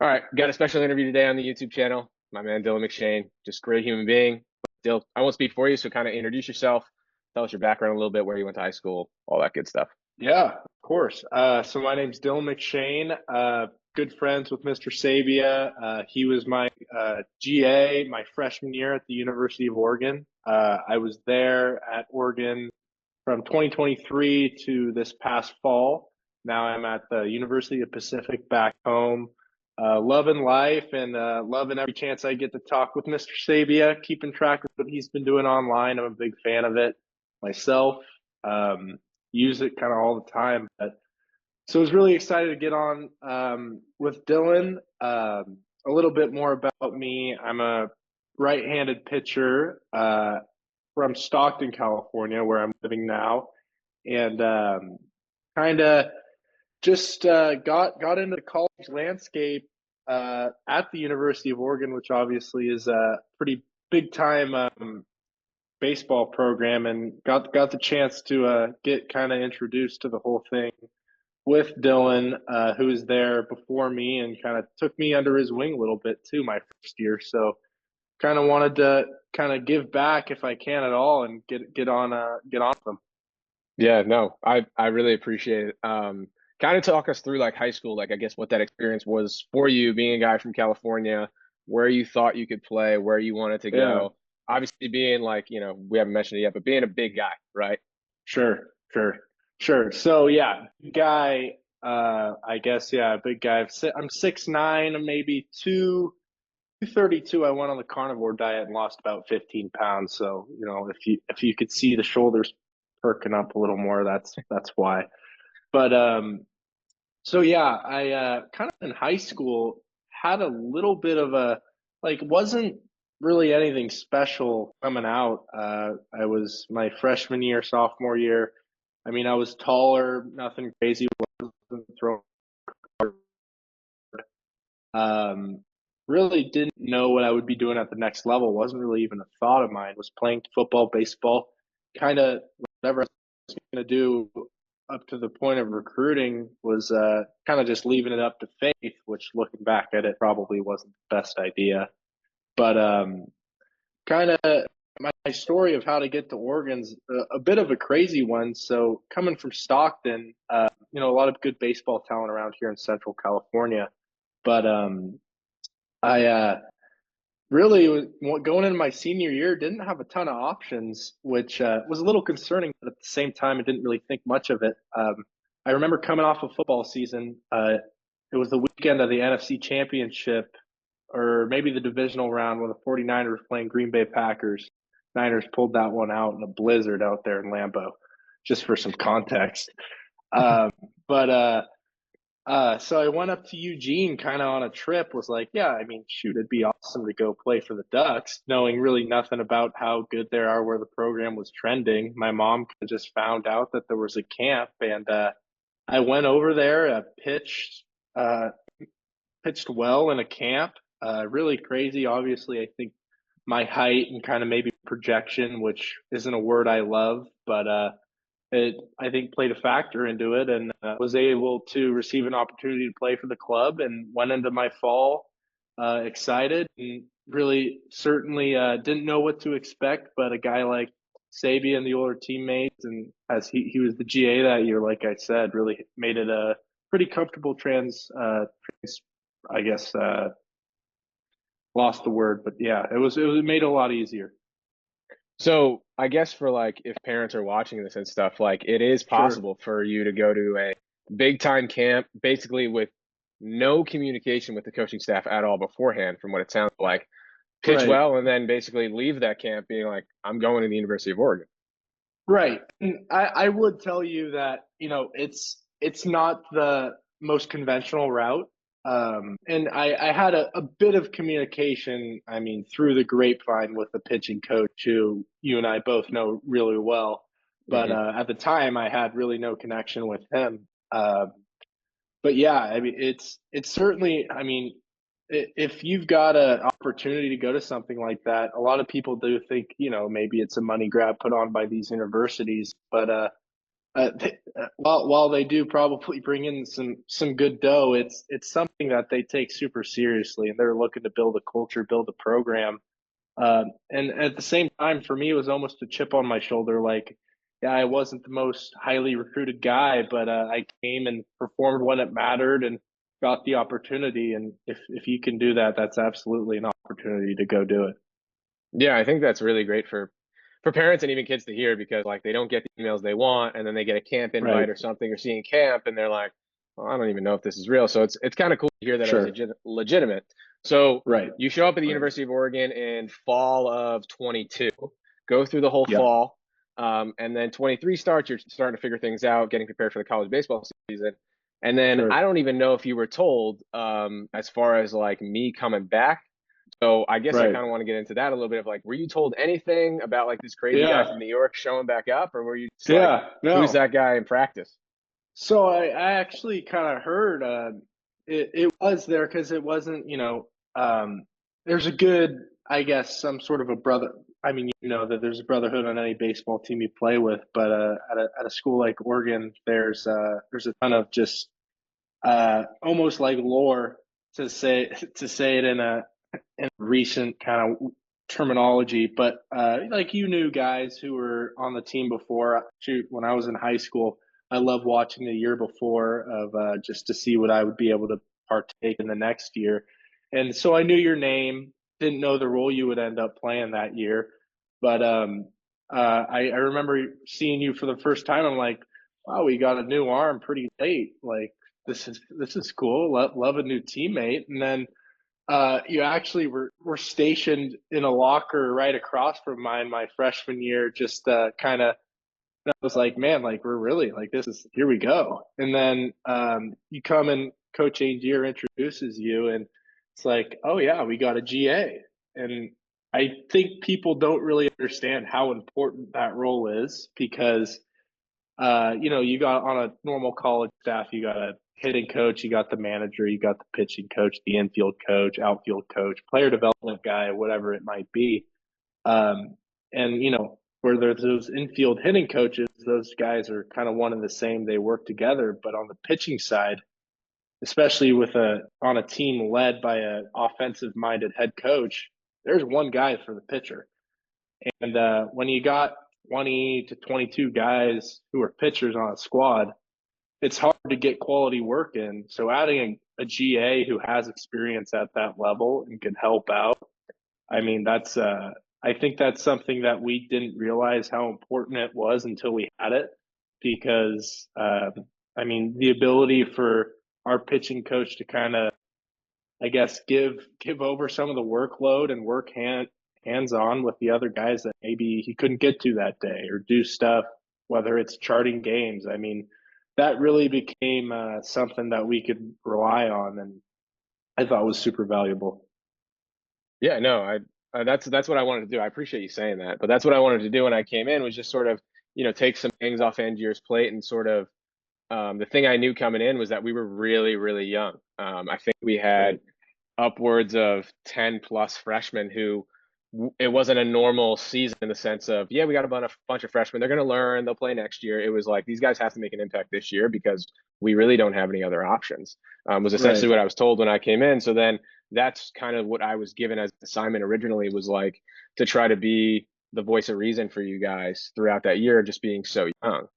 All right, got a special interview today on the YouTube channel. My man Dylan McShane, just great human being. Dill, I won't speak for you, so kind of introduce yourself, tell us your background a little bit, where you went to high school, all that good stuff. Yeah, of course. So my name's Dylan McShane. Good friends with Mr. Sabia. He was my GA my freshman year at the University of Oregon. I was there at Oregon from 2023 to this past fall. Now I'm at the University of Pacific back home. Loving life and loving every chance I get to talk with Mr. Sabia, keeping track of what he's been doing online. I'm a big fan of it myself. Um, Use it kind of all the time. So I was really excited to get on with Dylan. A little bit more about me. I'm a right-handed pitcher from Stockton, California, where I'm living now, and kind of just got into the college landscape at the University of Oregon, which obviously is a pretty big time baseball program, and got the chance to get kind of introduced to the whole thing with Dylan, who was there before me and kind of took me under his wing a little bit too my first year. So kind of wanted to kind of give back if I can at all and get on with them. Yeah, no, I really appreciate it. Kind of talk us through like high school, like I guess what that experience was for you, being a guy from California, where you thought you could play, where you wanted to Yeah, go. Obviously, being like, we haven't mentioned it yet, but being a big guy, right? sure, sure, sure. So yeah, guy. I guess yeah, big guy. I'm 6'9", maybe 232. I went on the carnivore diet and lost about 15 pounds. So, if you could see the shoulders perking up a little more, that's why. But so yeah, I kind of in high school had a little bit of a like wasn't really anything special coming out. I was my freshman year, sophomore year. I mean, I was taller, nothing crazy, wasn't throwing. Um, Really didn't know what I would be doing at the next level. Wasn't really even a thought of mine. Was playing football, baseball, kind of whatever I was going to do up to the point of recruiting was kind of just leaving it up to faith, which looking back at it probably wasn't the best idea. But kind of my story of how to get to Oregon's a bit of a crazy one. So coming from Stockton, a lot of good baseball talent around here in Central California. But I really going into my senior year didn't have a ton of options, which was a little concerning. But at the same time, I didn't really think much of it. I remember coming off of football season. It was the weekend of the NFC Championship, or maybe the divisional round when the 49ers playing Green Bay Packers. Niners pulled that one out in a blizzard out there in Lambeau, just for some context. Um, but so I went up to Eugene kind of on a trip, was like, yeah, I mean, shoot, it'd be awesome to go play for the Ducks, knowing really nothing about how good they are, where the program was trending. My mom just found out that there was a camp, and I went over there, uh, pitched well in a camp. Really crazy. Obviously, I think my height and kind of maybe projection, which isn't a word I love, but it I think played a factor into it, and was able to receive an opportunity to play for the club, and went into my fall excited and really certainly didn't know what to expect. But a guy like Sabi and the older teammates, and as he was the GA that year, like I said, really made it a pretty comfortable I guess lost the word, but yeah, it made it a lot easier. So I guess for like if parents are watching this and stuff, like it is Sure. possible for you to go to a big time camp basically with no communication with the coaching staff at all beforehand, from what it sounds like, pitch Right. well, and then basically leave that camp being like, I'm going to the University of Oregon. Right. And I would tell you that, it's not the most conventional route. And I had a bit of communication, I mean, through the grapevine with the pitching coach who you and I both know really well. But Hmm. at the time, I had really no connection with him. But yeah, I mean, it's certainly, I mean, if you've got an opportunity to go to something like that, a lot of people do think, maybe it's a money grab put on by these universities. But While they do probably bring in some good dough, it's something that they take super seriously, and they're looking to build a culture, build a program. And at the same time, for me, it was almost a chip on my shoulder. Like, yeah, I wasn't the most highly recruited guy, but I came and performed when it mattered and got the opportunity. And if you can do that, that's absolutely an opportunity to go do it. Yeah, I think that's really great for parents and even kids to hear because like they don't get the emails they want and then they get a camp Right. invite or something or seeing camp and they're like, well, I don't even know if this is real. So it's kind of cool to hear that it was Sure. legitimate. So Right. you show up at the Right. University of Oregon in fall of 22, go through the whole Yep. fall, and then 23 starts. You're starting to figure things out, getting prepared for the college baseball season. And then I Sure. don't even know if you were told, as far as like me coming back. So I guess I Right. kind of want to get into that a little bit of like, were you told anything about like this crazy guy Yeah. from New York showing back up, or were you just like, Yeah. who's No. that guy in practice? So I actually kind of heard it was there because it wasn't, there's a good, I guess, some sort of a brother. I mean, you know that there's a brotherhood on any baseball team you play with, but at a school like Oregon, there's a ton of just almost like lore to say it in a recent kind of terminology, but like you knew guys who were on the team before. Shoot, when I was in high school, I loved watching the year before of just to see what I would be able to partake in the next year. And so I knew your name, didn't know the role you would end up playing that year, but I remember seeing you for the first time. I'm like, wow, we got a new arm pretty late. Like this is cool. Love a new teammate, and then you actually were stationed in a locker right across from mine my freshman year, just kind of. I was like, man, like we're really like this is here we go. And then you come and Coach Angier introduces you, and it's like, oh yeah, we got a GA. And I think people don't really understand how important that role is because you got on a normal college staff, you got a hitting coach, you got the manager, you got the pitching coach, the infield coach, outfield coach, player development guy, whatever it might be. Um, and where there's those infield hitting coaches, those guys are kind of one and the same. They work together, but on the pitching side, especially with a on a team led by an offensive minded head coach, there's one guy for the pitcher. And when you got 20 to 22 guys who are pitchers on a squad, it's hard to get quality work in. So adding a GA who has experience at that level and can help out, I mean, I think that's something that we didn't realize how important it was until we had it. Because, I mean, the ability for our pitching coach to kind of I guess give over some of the workload and work hands on with the other guys that maybe he couldn't get to that day or do stuff, whether it's charting games. I mean, that really became something that we could rely on, and I thought was super valuable. Yeah, no, that's what I wanted to do. I appreciate you saying that, but that's what I wanted to do when I came in was just sort of, take some things off Angier's plate and sort of the thing I knew coming in was that we were really, really young. I think we had Right, upwards of 10 plus freshmen who it wasn't a normal season in the sense of, yeah, we got a bunch of freshmen. They're going to learn. They'll play next year. It was like these guys have to make an impact this year because we really don't have any other options, was right, essentially what I was told when I came in. So then that's kind of what I was given as an assignment originally was like to try to be the voice of reason for you guys throughout that year, just being so young.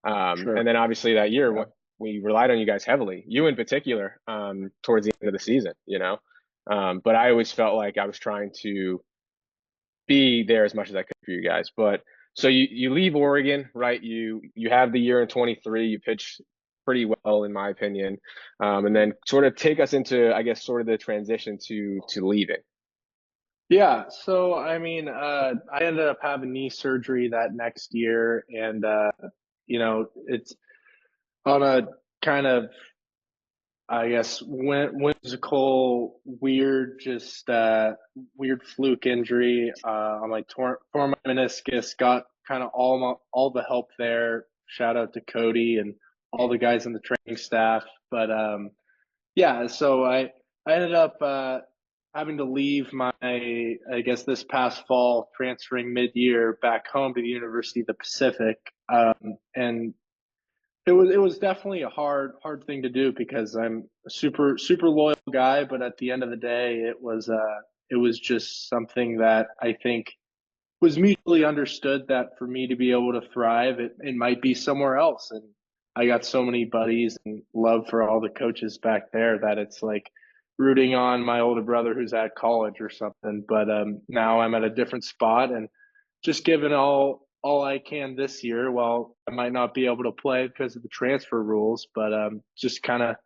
And sure, then obviously that year, yeah, what we relied on you guys heavily, you in particular, towards the end of the season. But I always felt like I was trying to be there as much as I could for you guys. But so you leave Oregon, right? You have the year in 23, you pitch pretty well in my opinion. And then sort of take us into, I guess, sort of the transition to leaving. yeah. So I mean, I ended up having knee surgery that next year, and it's on a kind of I guess whimsical, weird, just weird fluke injury. I'm like tore my meniscus. Got kind of all the help there. Shout out to Cody and all the guys in the training staff. But yeah, so I ended up having to leave my I guess this past fall, transferring mid year back home to the University of the Pacific, and it was definitely a hard thing to do because I'm a super loyal guy, but at the end of the day, it was just something that I think was mutually understood that for me to be able to thrive, it might be somewhere else. And I got so many buddies and love for all the coaches back there that it's like rooting on my older brother who's at college or something. But now I'm at a different spot and just giving all I can this year. Well, I might not be able to play because of the transfer rules, but just kind of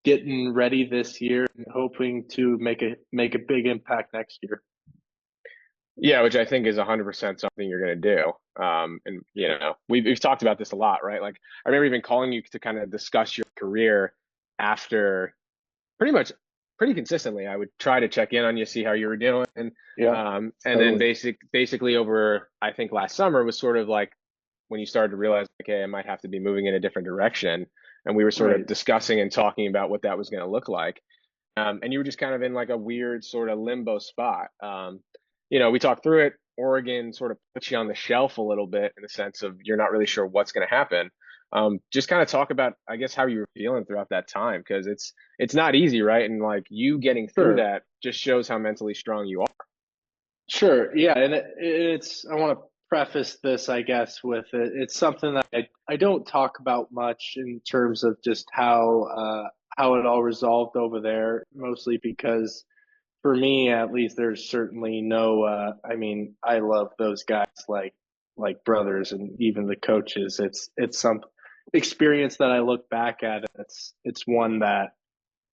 getting ready this year and hoping to make a big impact next year. Yeah, which I think is 100% something you're going to do. And we've talked about this a lot, right? Like I remember even calling you to kind of discuss your career after pretty much pretty consistently. I would try to check in on you, see how you were doing, Yeah, and then totally. basically over I think last summer was sort of like when you started to realize, okay, I might have to be moving in a different direction, and we were sort of Right. discussing and talking about what that was going to look like. And you were just kind of in like a weird sort of limbo spot. We talked through it. Oregon sort of puts you on the shelf a little bit in the sense of you're not really sure what's going to happen. Just kind of talk about, I guess, how you were feeling throughout that time because it's not easy, right? And like you getting through Sure. that just shows how mentally strong you are. Sure. Yeah. And I want to preface this, I guess, with it's something that I don't talk about much in terms of just how it all resolved over there, mostly because for me, at least, there's certainly no, I mean, I love those guys like brothers and even the coaches. It's some experience that I look back at. And it's one that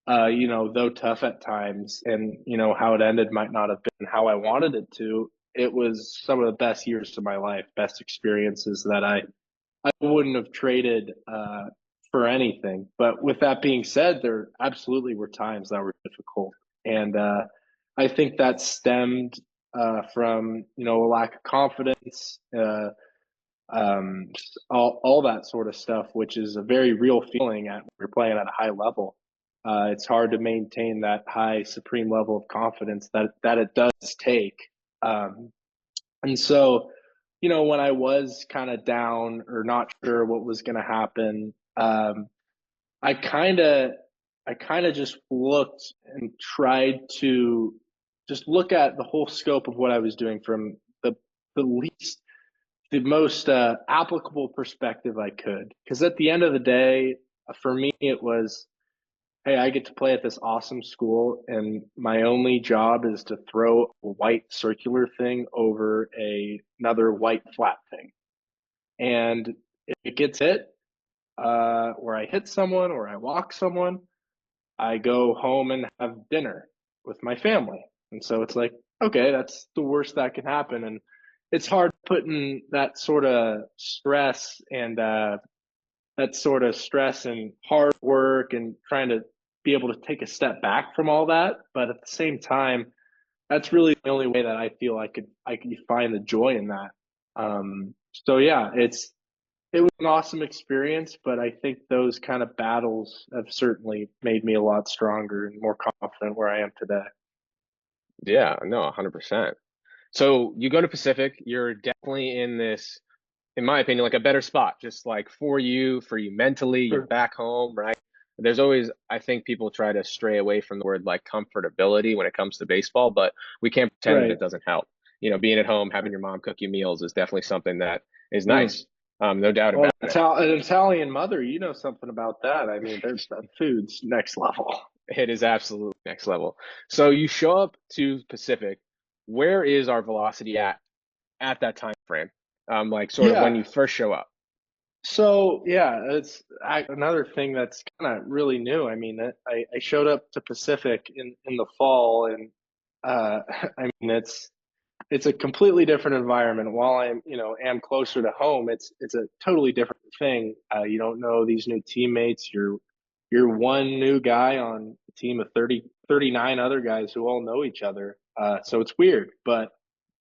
though tough at times and, how it ended might not have been how I wanted it to. It was some of the best years of my life, best experiences that I wouldn't have traded for anything. But with that being said, there absolutely were times that were difficult. And I think that stemmed from, a lack of confidence, um, all that sort of stuff, which is a very real feeling at when you're playing at a high level. It's hard to maintain that high supreme level of confidence that it does take. Um, and so, when I was kind of down or not sure what was going to happen, I kind of, I kind of just looked and tried to just look at the whole scope of what I was doing from the least the most applicable perspective I could. Because at the end of the day, for me, it was, hey, I get to play at this awesome school, and my only job is to throw a white circular thing over another white flat thing. And if it gets hit, or I hit someone, or I walk someone, I go home and have dinner with my family. And so it's like, okay, that's the worst that can happen. And it's hard putting that sort of stress and hard work and trying to be able to take a step back from all that. But at the same time, that's really the only way that I feel I could find the joy in that. So yeah, it was an awesome experience, but I think those kind of battles have certainly made me a lot stronger and more confident where I am today. Yeah, no, 100%. So you go to Pacific, you're definitely in this, in my opinion, like a better spot, just like for you mentally, you're Sure. back home, right? There's always, I think people try to stray away from the word like comfortability when it comes to baseball, but we can't pretend that Right. it doesn't help. Being at home, having your mom cook you meals is definitely something that is Mm. nice. No doubt Well, about it. An Italian mother, you know something about that. I mean, that food's next level. It is absolutely next level. So you show up to Pacific. Where is our velocity at that time frame? Like sort of when Yeah. you first show up. So yeah, it's another thing that's kind of really new. I mean, I showed up to Pacific in the fall, and I mean it's a completely different environment. While I'm am closer to home, it's a totally different thing. You don't know these new teammates. You're one new guy on a team of 39 other guys who all know each other. So it's weird, but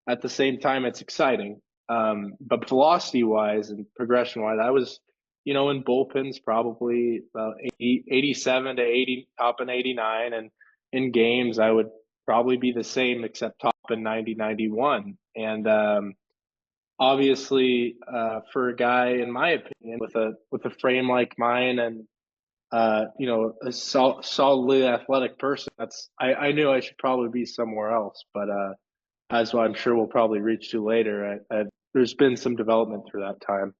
at the same time, it's exciting. But velocity wise and progression wise, I was, in bullpens probably about 87 to 80, top in 89. And in games, I would probably be the same except top in 90, 91. And obviously, for a guy, in my opinion, with a frame like mine and a solidly athletic person, I knew I should probably be somewhere else. But as I'm sure we'll probably reach to later, there's been some development through that time.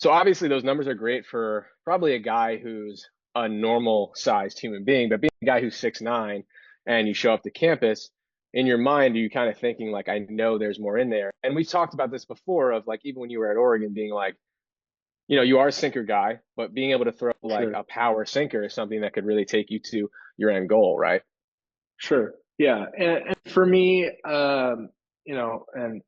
So obviously those numbers are great for probably a guy who's a normal sized human being, but being a guy who's 6'9" and you show up to campus, in your mind, are you kind of thinking like, I know there's more in there? And we've talked about this before of like even when you were at Oregon being like, you are a sinker guy, but being able to throw like Sure. a power sinker is something that could really take you to your end goal, right? Sure. Yeah. And for me, and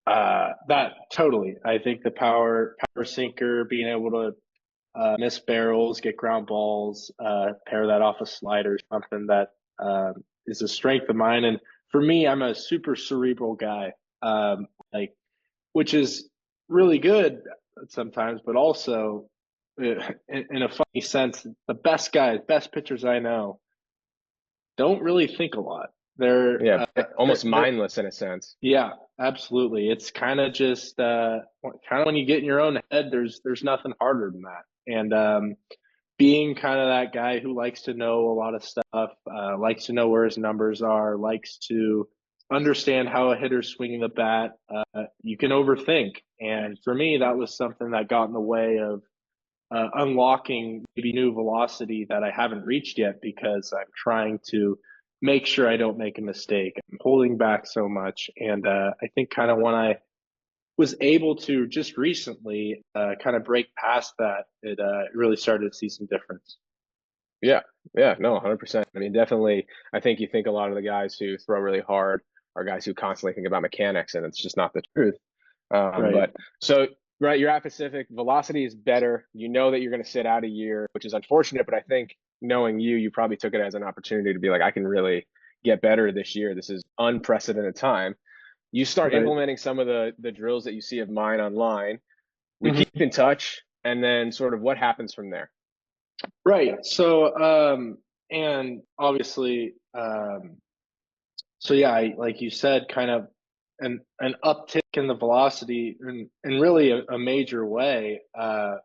that totally, I think the power sinker, being able to miss barrels, get ground balls, pair that off a slider, something that is a strength of mine. And for me, I'm a super cerebral guy, like which is really good sometimes, but also in a funny sense, the best guys, best pitchers I know don't really think a lot. They're Yeah, almost they're mindless in a sense. yeah, absolutely. It's kind of just kind of when you get in your own head, there's nothing harder than that. And being kind of that guy who likes to know a lot of stuff, likes to know where his numbers are, likes to understand how a hitter's swinging the bat, you can overthink. And for me, that was something that got in the way of unlocking maybe new velocity that I haven't reached yet because I'm trying to make sure I don't make a mistake. I'm holding back so much. And I think kind of when I was able to just recently kind of break past that, it really started to see some difference. Yeah, yeah, no, 100%. I mean, definitely, I think you think a lot of the guys who throw really hard are guys who constantly think about mechanics, and it's just not the truth. Right. But so, right, you're at Pacific, velocity is better. You know that you're going to sit out a year, which is unfortunate, but I think knowing you, you probably took it as an opportunity to be like, I can really get better this year. This is unprecedented time. You start Right. implementing some of the drills that you see of mine online. We keep Mm-hmm. in touch, and then sort of what happens from there. Right. So, and obviously, so yeah, like you said, kind of an uptick in the velocity in really a major way. I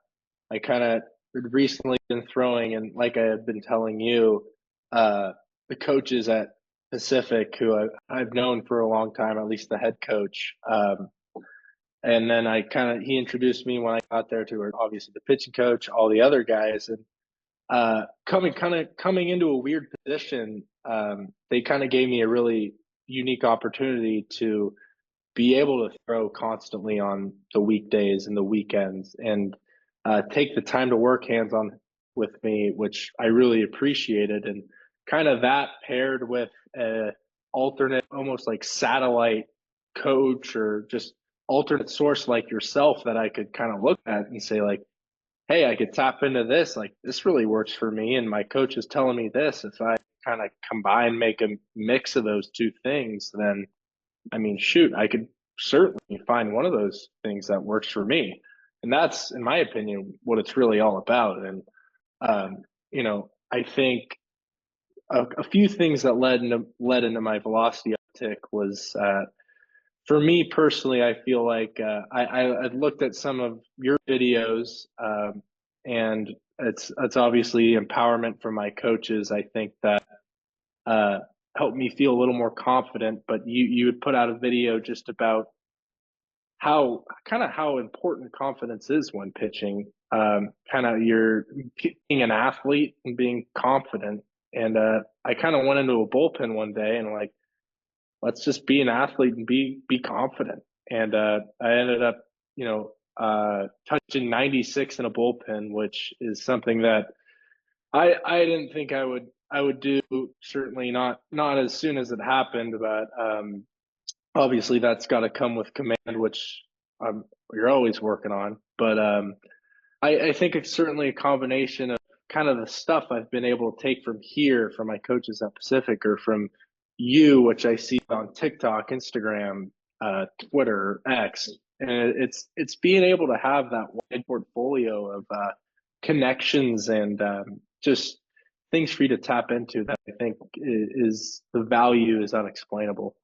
kind of recently been throwing, and like I had been telling you, the coaches at Pacific, who I've known for a long time, at least the head coach. And then he introduced me when I got there to obviously the pitching coach, all the other guys, and coming into a weird position, they kind of gave me a really unique opportunity to be able to throw constantly on the weekdays and the weekends and take the time to work hands on with me, which I really appreciated. And kind of that paired with a alternate, almost like satellite coach or just alternate source like yourself that I could kind of look at and say, like, hey, I could tap into this. Like, this really works for me. And my coach is telling me this. If I kind of combine, make a mix of those two things, then I mean, shoot, I could certainly find one of those things that works for me. And that's, in my opinion, what it's really all about. And, I think a few things that led into my velocity uptick was, for me personally, I feel like I looked at some of your videos, and it's obviously empowerment from my coaches. I think that uh, helped me feel a little more confident. But you would put out a video just about how important confidence is when pitching. Kind of you're being an athlete and being confident. And I kind of went into a bullpen one day and like, let's just be an athlete and be confident. And I ended up, touching 96 in a bullpen, which is something that I didn't think I would do. Certainly not as soon as it happened, but obviously that's got to come with command, which you're always working on. But I think it's certainly a combination of kind of the stuff I've been able to take from here, from my coaches at Pacific, or from you, which I see on TikTok, Instagram, Twitter, X, and it's being able to have that wide portfolio of connections and just things for you to tap into that I think is the value is unexplainable.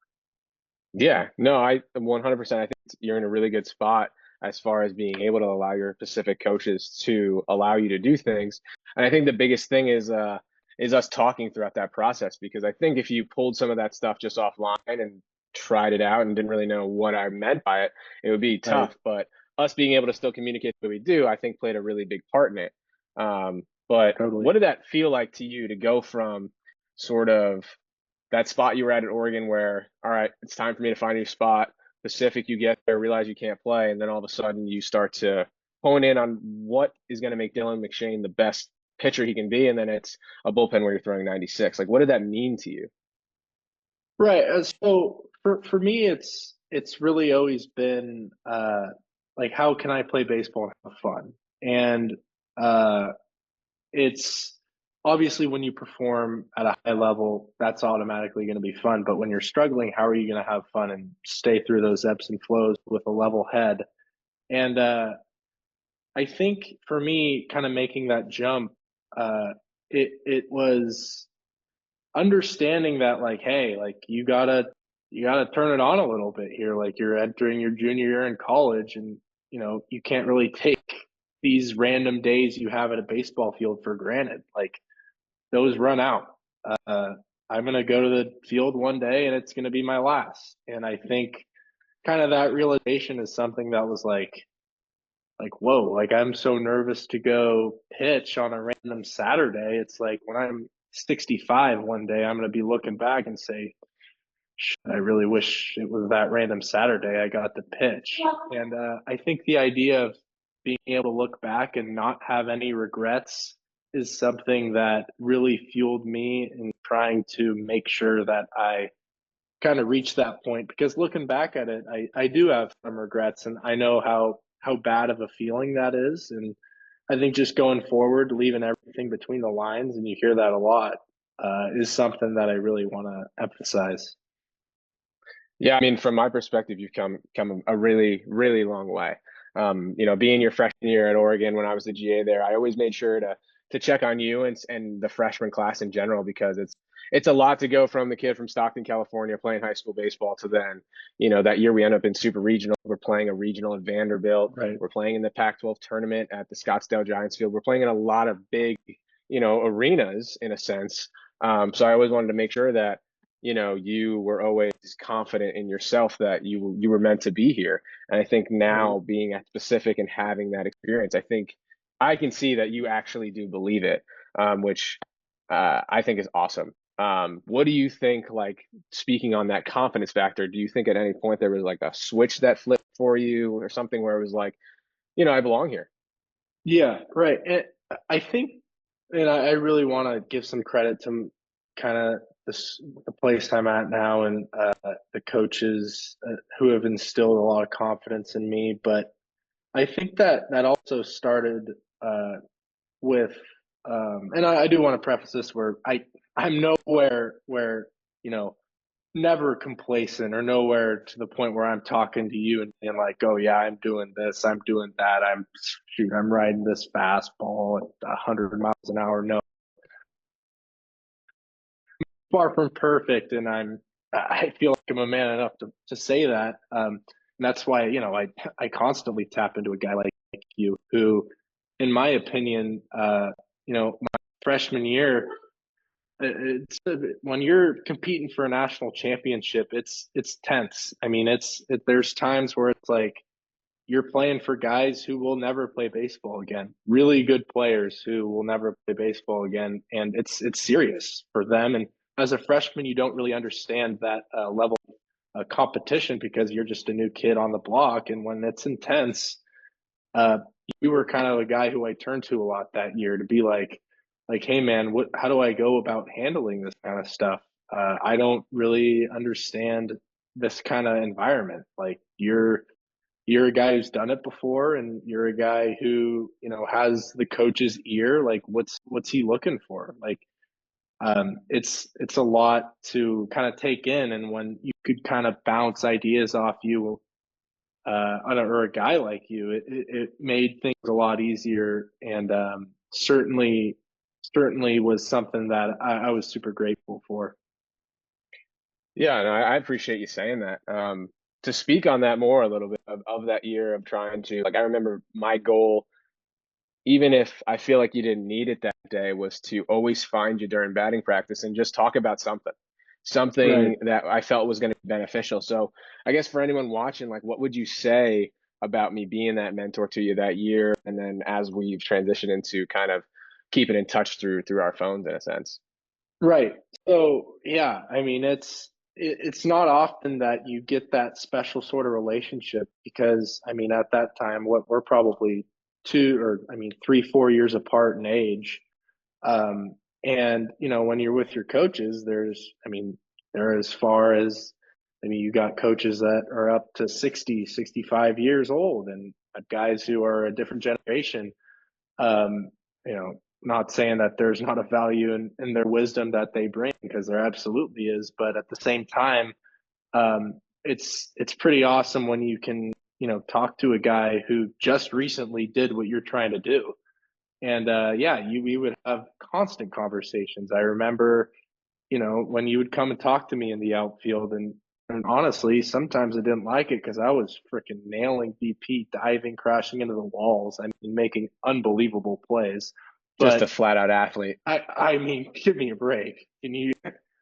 Yeah, no, I 100%. I think you're in a really good spot as far as being able to allow your Pacific coaches to allow you to do things. And I think the biggest thing is us talking throughout that process, because I think if you pulled some of that stuff just offline and tried it out and didn't really know what I meant by it, it would be Right. tough. But us being able to still communicate the way we do, I think played a really big part in it. But what Totally. did that feel like to you to go from sort of that spot you were at Oregon where, all right, it's time for me to find a new spot. Pacific, you get there, realize you can't play, and then all of a sudden you start to hone in on what is going to make Dylan McShane the best pitcher he can be, and then it's a bullpen where you're throwing 96. Like, what did that mean to you? Right. So for me, it's really always been like how can I play baseball and have fun? And uh, it's obviously when you perform at a high level, that's automatically going to be fun. But when you're struggling, how are you going to have fun and stay through those ebbs and flows with a level head? And I think for me, kind of making that jump, it was understanding that like, hey, like you gotta turn it on a little bit here. Like you're entering your junior year in college, and you can't really take these random days you have at a baseball field for granted. Like those run out. Uh, I'm gonna go to the field one day, and it's gonna be my last. And I think kind of that realization is something that was like whoa, like I'm so nervous to go pitch on a random Saturday. It's like when I'm 65 one day, I'm going to be looking back and say, I really wish it was that random Saturday I got to pitch. And I think the idea of being able to look back and not have any regrets is something that really fueled me in trying to make sure that I kind of reached that point, because looking back at it, I do have some regrets, and I know how bad of a feeling that is. And I think just going forward, leaving everything between the lines, and you hear that a lot, is something that I really want to emphasize. Yeah, I mean, from my perspective, you've come a really, really long way. Being your freshman year at Oregon when I was the GA there, I always made sure to check on you and the freshman class in general, because it's a lot to go from the kid from Stockton, California, playing high school baseball to then, that year we end up in super regional. We're playing a regional at Vanderbilt. Right. We're playing in the Pac-12 tournament at the Scottsdale Giants field. We're playing in a lot of big, arenas in a sense. So I always wanted to make sure that you were always confident in yourself that you were meant to be here. And I think Right. now being at Pacific and having that experience, I think I can see that you actually do believe it, which I think is awesome. What do you think, like speaking on that confidence factor, do you think at any point there was like a switch that flipped for you or something where it was like, I belong here? Yeah, right. And I think, and I really want to give some credit to kind of the place I'm at now, and the coaches who have instilled a lot of confidence in me. But I think that also started uh, with, and I do want to preface this where I'm nowhere where you know never complacent or nowhere to the point where I'm talking to you and being like, oh yeah, I'm doing this, I'm doing that, I'm riding this fastball at 100 miles an hour. No, far from perfect, and I feel like I'm a man enough to say that. And that's why I constantly tap into a guy like you, who, in my opinion, my freshman year, it's when you're competing for a national championship, it's tense. I mean, there's times where it's like you're playing for guys who will never play baseball again, really good players who will never play baseball again, and it's serious for them. And as a freshman, you don't really understand that level of competition because you're just a new kid on the block, and when it's intense, uh, you were kind of a guy who I turned to a lot that year to be like, hey man, how do I go about handling this kind of stuff? I don't really understand this kind of environment. Like you're a guy who's done it before, and you're a guy who has the coach's ear. Like what's he looking for? Like it's a lot to kind of take in, and when you could kind of bounce ideas off you or a guy like you, it made things a lot easier, and certainly was something that I was super grateful for. Yeah, and I appreciate you saying that. To speak on that more a little bit of that year of trying to, like, I remember my goal, even if I feel like you didn't need it that day, was to always find you during batting practice and just talk about Right. something that I felt was going to be beneficial. So I guess for anyone watching, like, what would you say about me being that mentor to you that year, and then as we've transitioned into kind of keeping in touch through our phones in a sense? Right. So yeah, I mean it's not often that you get that special sort of relationship because I mean at that time what we're probably two or I mean 3, 4 years apart in age. And you know, when you're with your coaches, I mean, they're as far as, I mean, you got coaches that are up to 60, 65 years old and guys who are a different generation. Um, you know, not saying that there's not a value in their wisdom that they bring because there absolutely is, but at the same time, it's pretty awesome when you can, you know, talk to a guy who just recently did what you're trying to do. And yeah, we would have constant conversations. I remember, you know, when you would come and talk to me in the outfield, and honestly, sometimes I didn't like it because I was freaking nailing BP, diving, crashing into the walls. I mean, making unbelievable plays. Just a But flat out athlete. I mean, give me a break. Can you?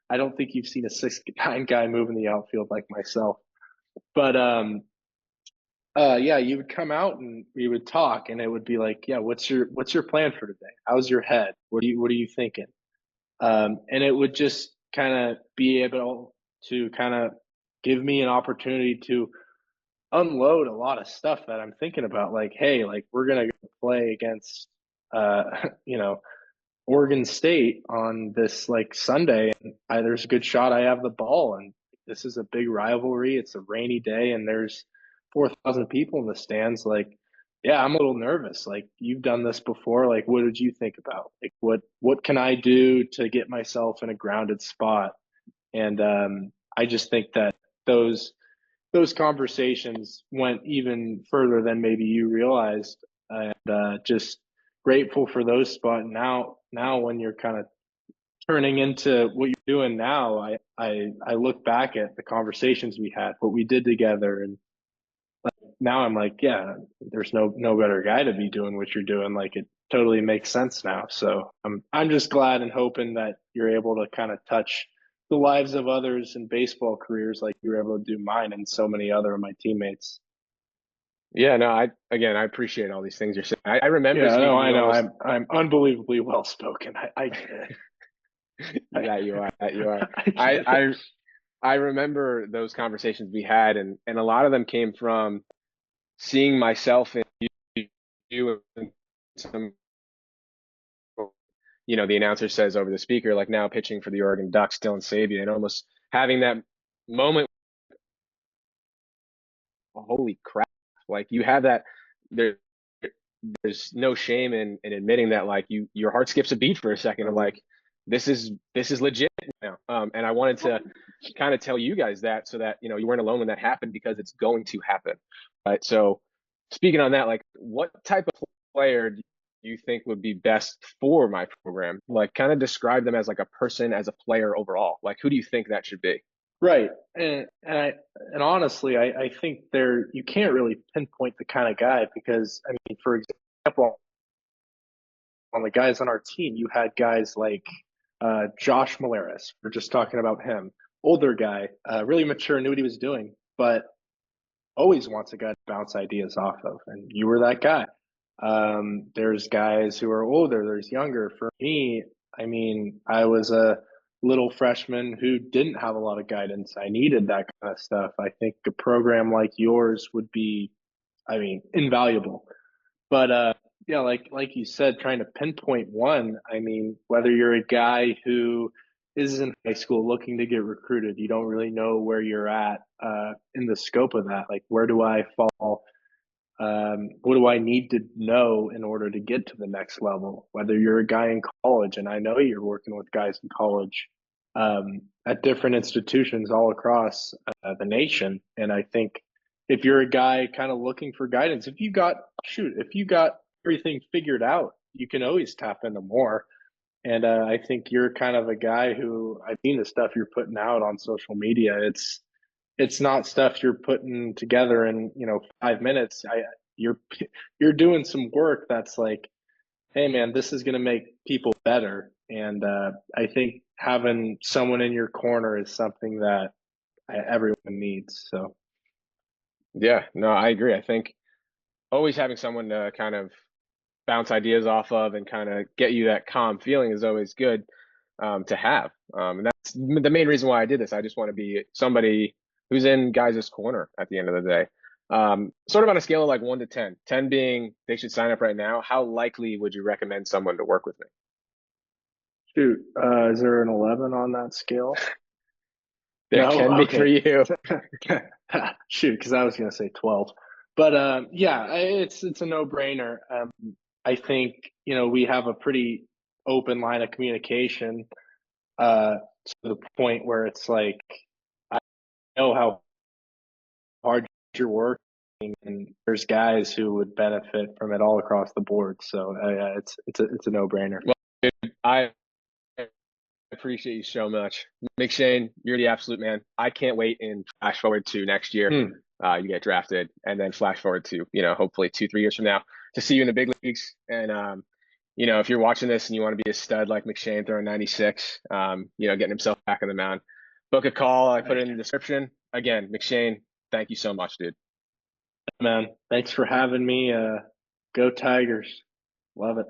I don't think you've seen a 6'9" guy move in the outfield like myself. But yeah, you would come out and we would talk, and it would be like, yeah, what's your plan for today? How's your head? What are you thinking? And it would just kind of be able to kind of give me an opportunity to unload a lot of stuff that I'm thinking about. Like, hey, like we're gonna go play against, uh, you know, Oregon State on this like Sunday, and there's a good shot I have the ball, and this is a big rivalry. It's a rainy day, and there's 4,000 people in the stands. Like, yeah, I'm a little nervous. Like, you've done this before. Like, what did you think about? Like, what can I do to get myself in a grounded spot? And I just think that those those conversations went even further than maybe you realized, and just grateful for those spots. Now when you're kind of turning into what you're doing now, I look back at the conversations we had, what we did together, and now I'm like, yeah, there's no better guy to be doing what you're doing. Like it totally makes sense now. So I'm just glad and hoping that you're able to kind of touch the lives of others in baseball careers like you were able to do mine and so many other of my teammates. Yeah, no, I appreciate all these things you're saying. I remember Yeah, no, speaking to I you know. almost. I'm unbelievably well spoken. I get it. That you are, that you are. I I get it. I I remember those conversations we had, and a lot of them came from seeing myself in you and some, the announcer says over the speaker, like, now pitching for the Oregon Ducks, Dylan Sabia, and almost having that moment, holy crap, like you have that there. There's no shame in admitting that, like, your heart skips a beat for a second of like, this is legit now. And I wanted to kind of tell you guys that, so that you weren't alone when that happened, because it's going to happen. Right. So speaking on that, like, what type of player do you think would be best for my program? Like, kind of describe them as like a person, as a player overall. Like, who do you think that should be? Right. And honestly, I think you can't really pinpoint the kind of guy because I mean, for example, on the guys on our team, you had guys like Josh Malaris. We're just talking about him. Older guy, really mature, knew what he was doing, but always wants a guy to bounce ideas off of. And you were that guy. There's guys who are older, there's younger. For me, I mean, I was a little freshman who didn't have a lot of guidance. I needed that kind of stuff. I think a program like yours would be, I mean, invaluable. But yeah, like you said, trying to pinpoint one. I mean, whether you're a guy who is in high school looking to get recruited, you don't really know where you're at in the scope of that. Like, where do I fall? What do I need to know in order to get to the next level? Whether you're a guy in college, and I know you're working with guys in college at different institutions all across the nation, and I think if you're a guy kind of looking for guidance, if you got everything figured out, you can always tap into more. And I think you're kind of a guy who I've seen the stuff you're putting out on social media. It's not stuff you're putting together in 5 minutes. You're you're doing some work that's like, hey man, this is going to make people better. And I think having someone in your corner is something that everyone needs. So Yeah, no, I agree. I think always having someone to kind of bounce ideas off of and kind of get you that calm feeling is always good to have. And that's the main reason why I did this. I just want to be somebody who's in guys' corner at the end of the day. Sort of on a scale of like 1 to 10, 10 being they should sign up right now. How likely would you recommend someone to work with me? shoot, is there an 11 on that scale? There No, can be for okay. you. Shoot, because I was going to say 12. But yeah, it's a no-brainer. I think we have a pretty open line of communication to the point where it's like I know how hard you're working, and there's guys who would benefit from it all across the board. So it's a no-brainer. Well, dude, I appreciate you so much. McShane, you're the absolute man. I can't wait and flash forward to next year. Hmm. You get drafted, and then flash forward to, hopefully 2, 3 years from now to see you in the big leagues. And, if you're watching this and you want to be a stud like McShane throwing 96, getting himself back on the mound, book a call. I put it in the description. Again, McShane, thank you so much, dude. Man, thanks for having me. Go Tigers. Love it.